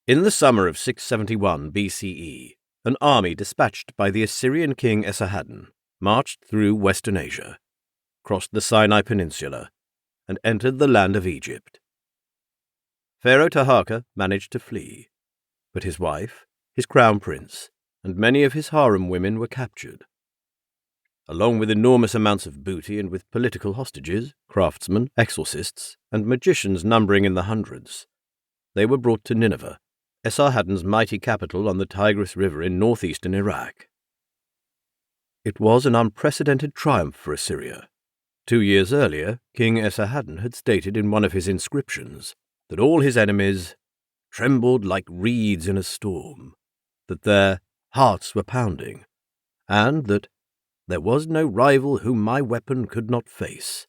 In the summer of 671 BCE, an army dispatched by the Assyrian king Esarhaddon marched through Western Asia, crossed the Sinai Peninsula, and entered the land of Egypt. Pharaoh Taharka managed to flee, but his wife, his crown prince, and many of his harem women were captured. Along with enormous amounts of booty and with political hostages, craftsmen, exorcists, and magicians numbering in the hundreds, they were brought to Nineveh, Esarhaddon's mighty capital on the Tigris River in northeastern Iraq. It was an unprecedented triumph for Assyria. 2 years earlier, King Esarhaddon had stated in one of his inscriptions that all his enemies trembled like reeds in a storm, that their hearts were pounding, and that there was no rival whom my weapon could not face.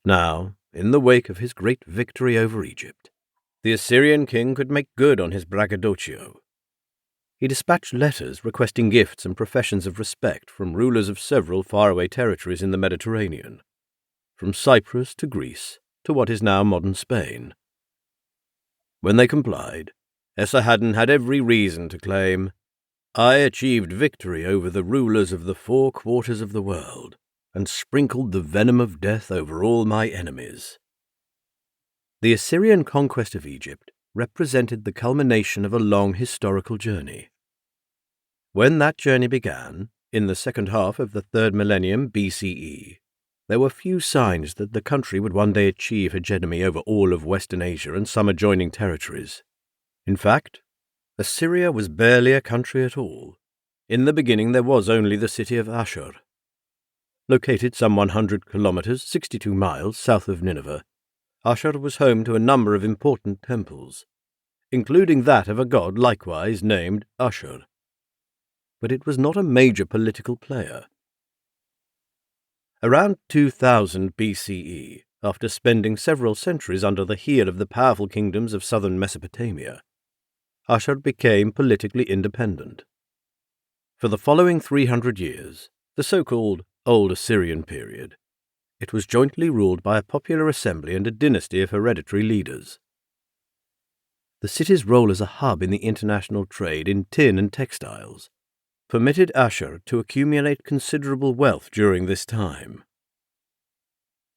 Now, in the wake of his great victory over Egypt, the Assyrian king could make good on his braggadocio. He dispatched letters requesting gifts and professions of respect from rulers of several faraway territories in the Mediterranean, from Cyprus to Greece to what is now modern Spain. When they complied, Esarhaddon had every reason to claim, "I achieved victory over the rulers of the 4 quarters of the world, and sprinkled the venom of death over all my enemies." The Assyrian conquest of Egypt represented the culmination of a long historical journey. When that journey began, in the second half of the 3rd millennium BCE, there were few signs that the country would one day achieve hegemony over all of Western Asia and some adjoining territories. In fact, Assyria was barely a country at all. In the beginning there was only the city of Ashur. Located some 100 kilometers, 62 miles south of Nineveh, Ashur was home to a number of important temples, including that of a god likewise named Ashur. But it was not a major political player. Around 2000 BCE, after spending several centuries under the heel of the powerful kingdoms of southern Mesopotamia, Ashur became politically independent. For the following 300 years, the so-called Old Assyrian period, it was jointly ruled by a popular assembly and a dynasty of hereditary leaders. The city's role as a hub in the international trade in tin and textiles permitted Ashur to accumulate considerable wealth during this time.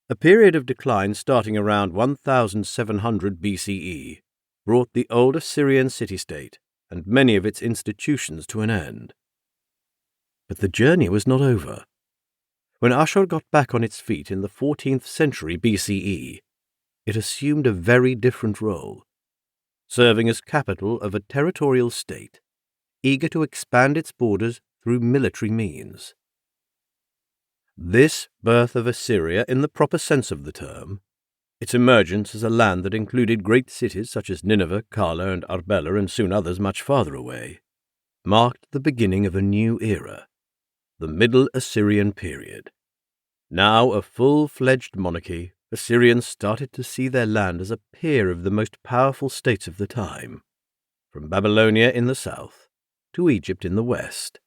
A period of decline starting around 1700 BCE brought the old Assyrian city-state and many of its institutions to an end. But the journey was not over. When Ashur got back on its feet in the 14th century BCE, it assumed a very different role, serving as capital of a territorial state, eager to expand its borders through military means. This birth of Assyria in the proper sense of the term, its emergence as a land that included great cities such as Nineveh, Kala, and Arbela, and soon others much farther away, marked the beginning of a new era, the Middle Assyrian period. Now a full-fledged monarchy, Assyrians started to see their land as a peer of the most powerful states of the time, from Babylonia in the south to Egypt in the west.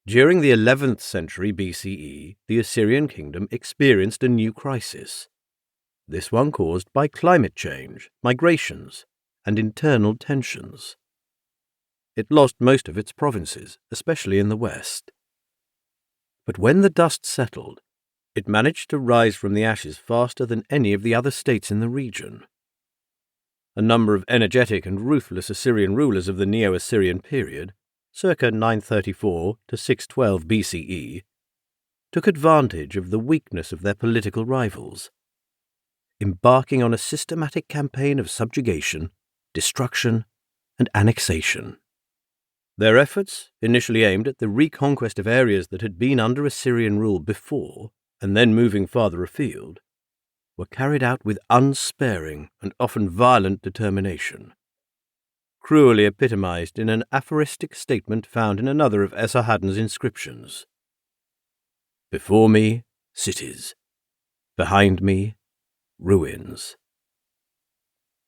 During the 11th century BCE, the Assyrian kingdom experienced a new crisis, this one caused by climate change, migrations, and internal tensions. It lost most of its provinces, especially in the west. But when the dust settled, it managed to rise from the ashes faster than any of the other states in the region. A number of energetic and ruthless Assyrian rulers of the Neo-Assyrian period, circa 934 to 612 BCE, took advantage of the weakness of their political rivals, embarking on a systematic campaign of subjugation, destruction, and annexation. Their efforts, initially aimed at the reconquest of areas that had been under Assyrian rule before, and then moving farther afield, were carried out with unsparing and often violent determination, cruelly epitomized in an aphoristic statement found in another of Esarhaddon's inscriptions. "Before me, cities. Behind me, ruins."